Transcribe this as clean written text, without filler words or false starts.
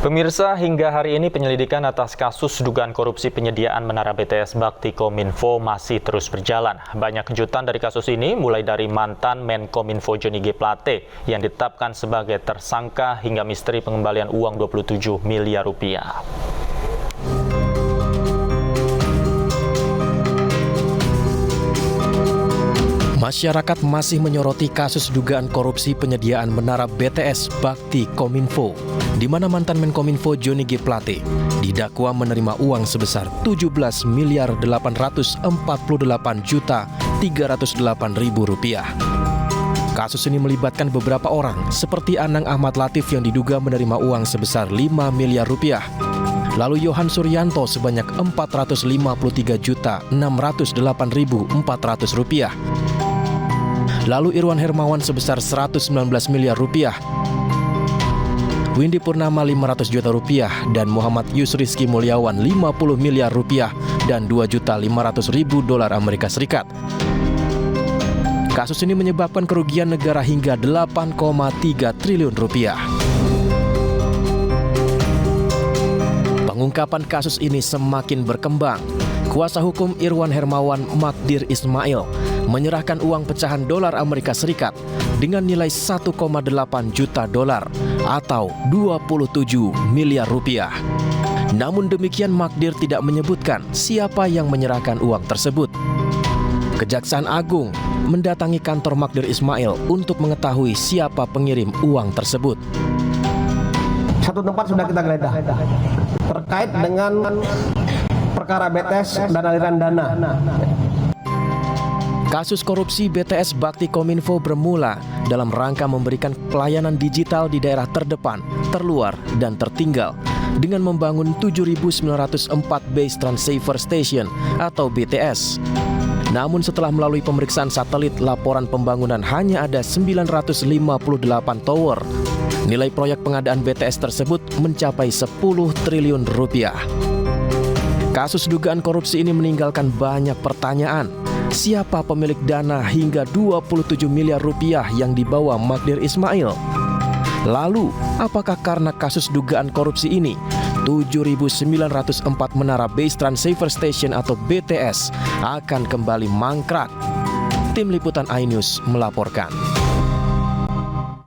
Pemirsa, hingga hari ini penyelidikan atas kasus dugaan korupsi penyediaan Menara BTS Bakti Kominfo masih terus berjalan. Banyak kejutan dari kasus ini, mulai dari mantan Menkominfo Johnny G. Plate yang ditetapkan sebagai tersangka hingga misteri pengembalian uang 27 miliar rupiah. Masyarakat masih menyoroti kasus dugaan korupsi penyediaan Menara BTS Bakti Kominfo, di mana mantan Menkominfo Johnny G. Plate didakwa menerima uang sebesar 17.848.308.000 rupiah. Kasus ini melibatkan beberapa orang, seperti Anang Ahmad Latif yang diduga menerima uang sebesar 5 miliar rupiah. Lalu Yohan Suryanto sebanyak 453.608.400 rupiah. Lalu Irwan Hermawan sebesar 119 miliar rupiah, Windy Purnama 500 juta rupiah, dan Muhammad Yusrizky Mulyawan 50 miliar rupiah dan 2.500.000 dolar Amerika Serikat. Kasus ini menyebabkan kerugian negara hingga 8,3 triliun rupiah. Pengungkapan kasus ini semakin berkembang. Kuasa hukum Irwan Hermawan, Magdir Ismail, menyerahkan uang pecahan dolar Amerika Serikat dengan nilai 1,8 juta dolar atau 27 miliar rupiah. Namun demikian, Magdir tidak menyebutkan siapa yang menyerahkan uang tersebut. Kejaksaan Agung mendatangi kantor Magdir Ismail untuk mengetahui siapa pengirim uang tersebut. Satu tempat sudah kita geledah terkait dengan perkara BTS dan aliran dana. Kasus korupsi BTS Bakti Kominfo bermula dalam rangka memberikan pelayanan digital di daerah terdepan, terluar, dan tertinggal dengan membangun 7.904 Base Transceiver Station atau BTS. Namun setelah melalui pemeriksaan satelit, laporan pembangunan hanya ada 958 tower. Nilai proyek pengadaan BTS tersebut mencapai 10 triliun rupiah. Kasus dugaan korupsi ini meninggalkan banyak pertanyaan. Siapa pemilik dana hingga 27 miliar rupiah yang dibawa Magdir Ismail? Lalu, apakah karena kasus dugaan korupsi ini, 7.904 menara Base Transceiver Station atau BTS akan kembali mangkrak? Tim Liputan iNews melaporkan.